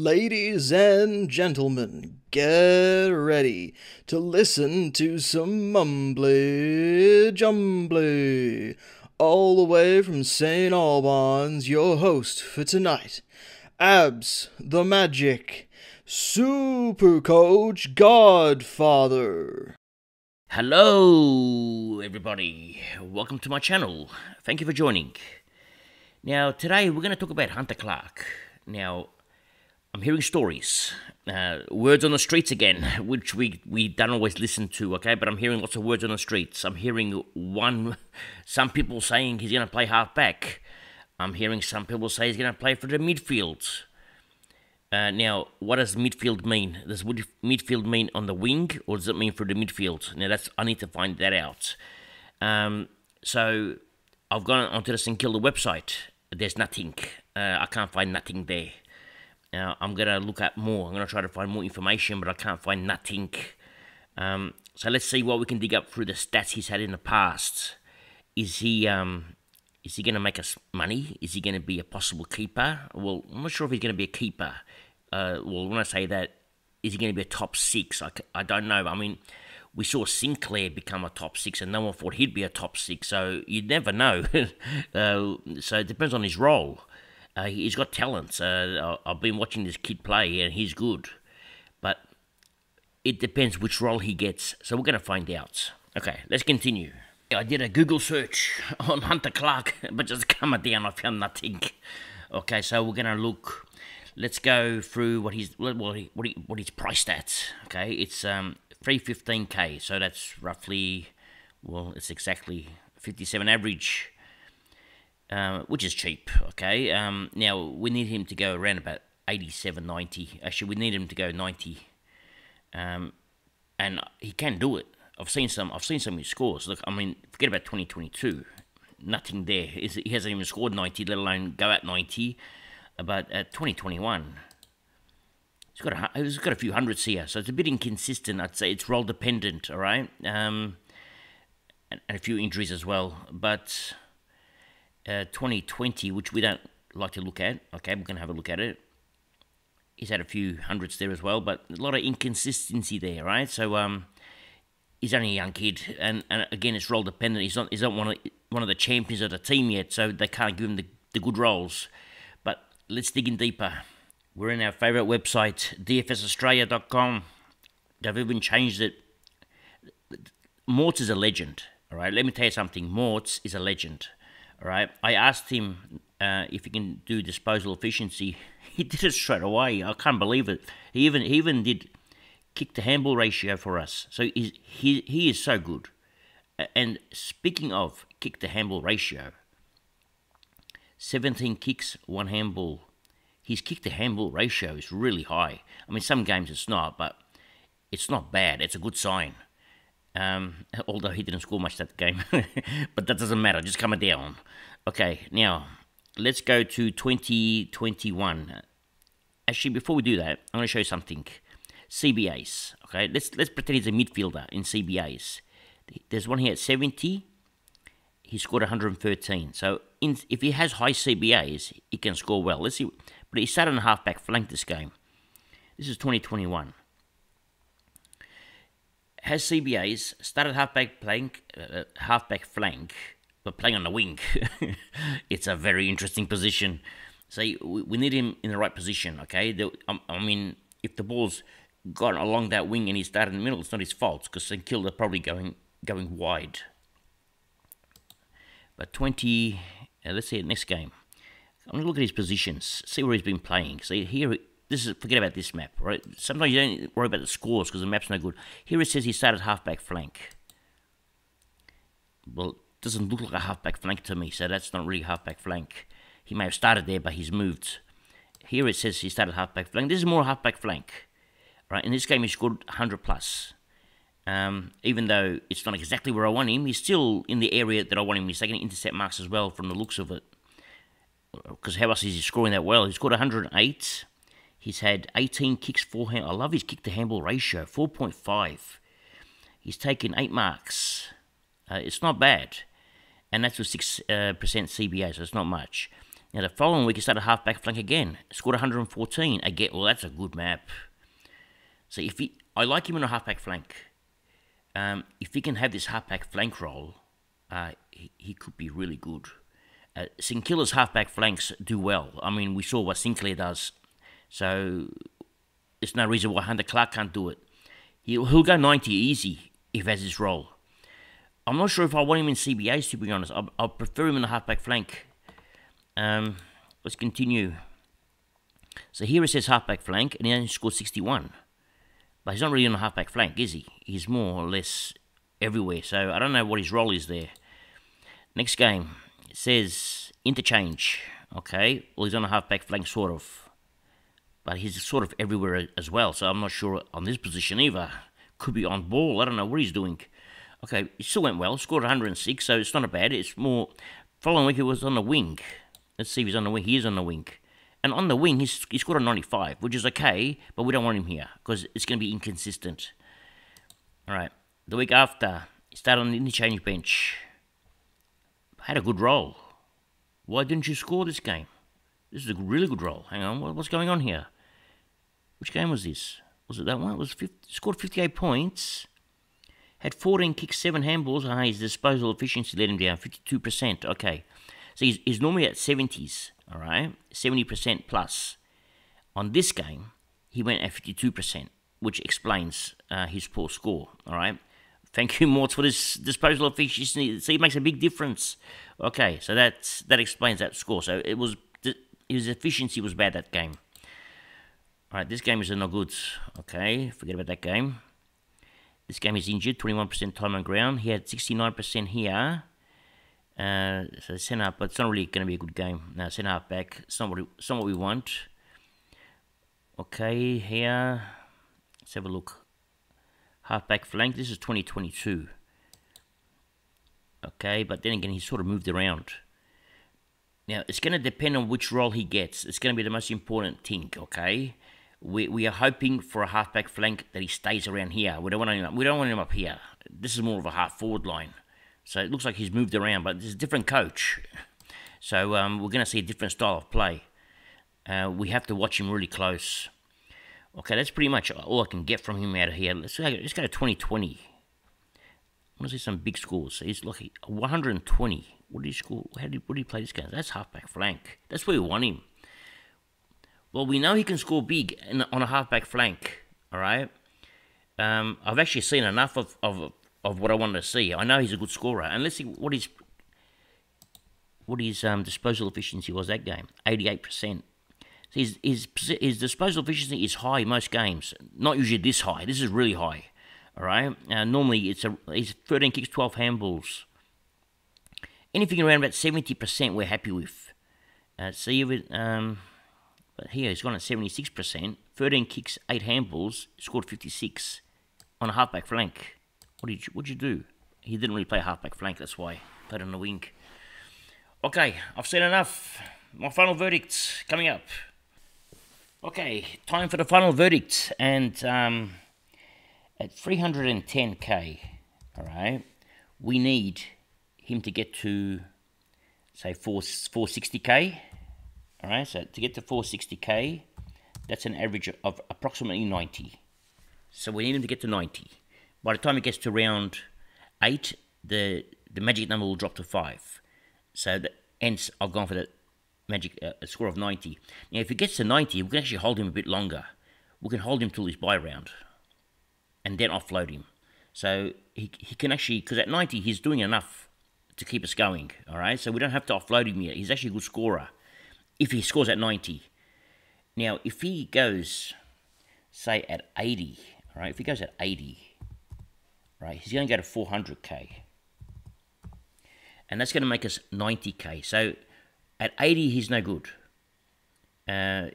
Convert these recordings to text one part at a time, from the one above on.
Ladies and gentlemen, get ready to listen to some mumbly jumbly. All the way from St. Albans, your host for tonight, Abs the Magic, Supercoach Godfather. Hello everybody, welcome to my channel. Thank you for joining. Now today we're going to talk about Hunter Clarke. Now I'm hearing stories, words on the streets again, which we don't always listen to, okay? But I'm hearing lots of words on the streets. I'm hearing some people saying he's going to play half-back. I'm hearing some people say he's going to play for the midfield. Now, what does midfield mean? Does midfield mean on the wing, or does it mean for the midfield? Now, I need to find that out. So, I've gone onto the St Kilda website. There's nothing. I can't find nothing there. Now, I'm going to look at more. I'm going to try to find more information, but I can't find nothing. So let's see what we can dig up through the stats he's had in the past. Is he going to make us money? Is he going to be a possible keeper? Well, I'm not sure if he's going to be a keeper. Well, when I say that, is he going to be a top six? I don't know. I mean, we saw Sinclair become a top six, and no one thought he'd be a top six, so you never know. So it depends on his role. He's got talent. I've been watching this kid play, and he's good. But it depends which role he gets. So we're going to find out. Okay, let's continue. I did a Google search on Hunter Clarke, but just coming down, I found nothing. Okay, so we're going to look. Let's go through what he's priced at. Okay, it's 315k. So that's roughly, well, it's exactly 57 average. Which is cheap, okay? Now, we need him to go around about 87, 90. Actually, we need him to go 90. And he can do it. I've seen some of his scores. Look, I mean, forget about 2022. Nothing there. He hasn't even scored 90, let alone go at 90. But at 2021, he's got a few hundreds here. So it's a bit inconsistent. I'd say it's role dependent, all right? And a few injuries as well. But 2020, which we don't like to look at. Okay, we're going to have a look at it. He's had a few hundreds there as well, but a lot of inconsistency there, right? So he's only a young kid, and again, it's role dependent. He's not one of the champions of the team yet, so they can't give him the good roles. But let's dig in deeper. We're in our favourite website, dfsaustralia.com. They've even changed it. Morts is a legend, all right? Let me tell you something. Morts is a legend. All right, I asked him if he can do disposal efficiency. He did it straight away. I can't believe it. He even did kick to handball ratio for us. So he is so good. And speaking of kick to handball ratio, 17 kicks, 1 handball. His kick to handball ratio is really high. I mean, some games it's not, but it's not bad. It's a good sign. Although he didn't score much that game. But that doesn't matter, just coming down. Okay, now, let's go to 2021. Actually, before we do that, I'm going to show you something. CBAs, okay? Let's pretend he's a midfielder in CBAs. There's one here at 70. He scored 113. So, if he has high CBAs, he can score well. Let's see. But he sat on a half-back flank this game. This is 2021. Has CBAs, started half-back flank, but playing on the wing. It's a very interesting position. So we need him in the right position, okay? I mean, if the ball's gone along that wing and he started in the middle, it's not his fault, because St Kilda are probably going wide. But let's see, next game. I'm going to look at his positions, see where he's been playing. See, here, forget about this map, right? Sometimes you don't worry about the scores because the map's no good. Here it says he started half-back flank. Well, it doesn't look like a half-back flank to me, so that's not really half-back flank. He may have started there, but he's moved. Here it says he started half-back flank. This is more half-back flank, right? In this game, he scored 100 plus. Even though it's not exactly where I want him, he's still in the area that I want him. He's taking intercept marks as well from the looks of it. Because how else is he scoring that well? He scored 108. He's had 18 kicks, 4 hand. I love his kick to handball ratio, 4.5. He's taken 8 marks. It's not bad. And that's with 6% CBA, so it's not much. Now, the following week, he started half-back flank again. Scored 114. Again, well, that's a good map. So I like him in a half-back flank. If he can have this half-back flank role, he could be really good. St Kilda's half-back flanks do well. I mean, we saw what Sinclair does. So there's no reason why Hunter Clarke can't do it. He'll go 90 easy if he has this role. I'm not sure if I want him in CBAs, to be honest. I'll prefer him in the half-back flank. Let's continue. So here it says half-back flank, and he only scored 61. But he's not really on the half-back flank, is he? He's more or less everywhere. So I don't know what his role is there. Next game, it says interchange. Okay, well, he's on the half-back flank, sort of. But he's sort of everywhere as well. So I'm not sure on this position either. Could be on ball. I don't know what he's doing. Okay, it still went well. Scored 106, so it's not bad. It's more... Following week, he was on the wing. Let's see if he's on the wing. He is on the wing. And on the wing, he scored a 95, which is okay, but we don't want him here because it's going to be inconsistent. All right. The week after, he started on the interchange bench. Had a good role. Why didn't you score this game? This is a really good role. Hang on. What's going on here? Which game was this? Was it that one? It was scored 58 points. Had 14 kicks, 7 handballs. His disposal efficiency let him down, 52%. Okay. So he's normally at 70s, all right? 70% plus. On this game, he went at 52%, which explains his poor score, all right? Thank you, Morts, for this disposal efficiency. See, it makes a big difference. Okay, so that explains that score. So his efficiency was bad that game. All right, this game is no good. Okay, forget about that game. This game is injured, 21% time on ground. He had 69% here. So centre half, but it's not really going to be a good game. Now, centre half back, it's not what we want. Okay, here, let's have a look. Half back flank, this is 2022. Okay, but then again, he's sort of moved around. Now, it's going to depend on which role he gets. It's going to be the most important thing, okay? We are hoping for a half-back flank that he stays around here. We don't want him up here. This is more of a half-forward line. So it looks like he's moved around, but this is a different coach. So we're going to see a different style of play. We have to watch him really close. Okay, that's pretty much all I can get from him out of here. Let's go to 2020. I want to see some big scores. He's lucky. 120. What did he score? What did he play this game? That's half-back flank. That's where we want him. Well, we know he can score big on a half-back flank, all right? I've actually seen enough of what I wanted to see. I know he's a good scorer. And let's see what his disposal efficiency was that game. 88%. So his disposal efficiency is high in most games. Not usually this high. This is really high, all right? Normally, he's 13 kicks, 12 handballs. Anything around about 70% we're happy with. But here he's gone at 76%, 13 kicks, 8 handballs, scored 56 on a halfback flank. What'd you do? He didn't really play a halfback flank, that's why. Played on the wing. Okay, I've seen enough. My final verdict coming up. Okay, time for the final verdict. And at 310k, all right, we need him to get to, say, 460k. All right, so to get to 460k, that's an average of approximately 90. So we need him to get to 90. By the time it gets to round 8, the magic number will drop to 5. So hence, I've gone for that magic score of 90. Now, if he gets to 90, we can actually hold him a bit longer. We can hold him till his bye round, and then offload him. So he can actually, because at 90, he's doing enough to keep us going. All right, so we don't have to offload him yet. He's actually a good scorer if he scores at 90. Now, if he goes, say, at 80, all right, if he goes at 80, right, he's going to go to 400k. And that's going to make us 90k. So at 80, he's no good. I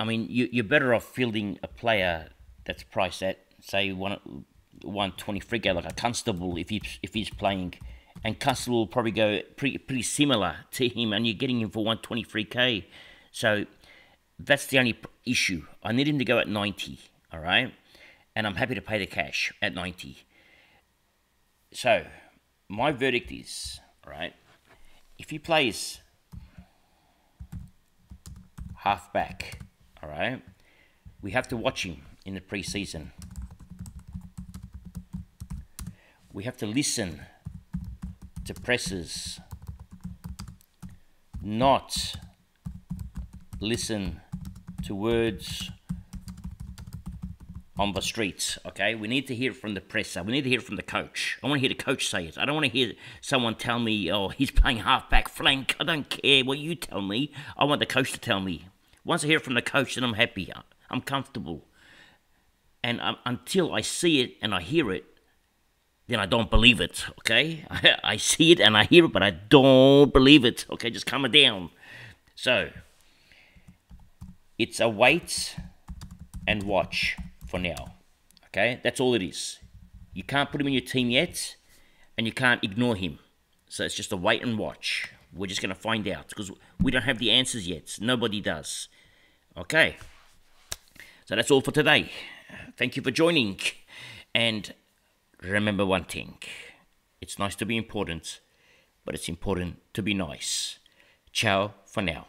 mean, you're better off fielding a player that's priced at, say, 123k, like a Constable, if he's playing. And Constable will probably go pretty similar to him, and you're getting him for 123k. So that's the only issue. I need him to go at 90, all right? And I'm happy to pay the cash at 90. So my verdict is, all right, if he plays halfback. All right, we have to watch him in the preseason. We have to listen to presses, not listen to words on the streets, okay? We need to hear it from the presser. We need to hear it from the coach. I want to hear the coach say it. I don't want to hear someone tell me, oh, he's playing halfback flank. I don't care what you tell me. I want the coach to tell me. Once I hear it from the coach, then I'm happy. I'm comfortable. And until I see it and I hear it, then I don't believe it, okay? I see it and I hear it, but I don't believe it, okay? Just calm it down. So, it's a wait and watch for now, okay? That's all it is. You can't put him in your team yet, and you can't ignore him. So it's just a wait and watch. We're just going to find out, because we don't have the answers yet. Nobody does. Okay. So that's all for today. Thank you for joining. And remember one thing. It's nice to be important, but it's important to be nice. Ciao for now.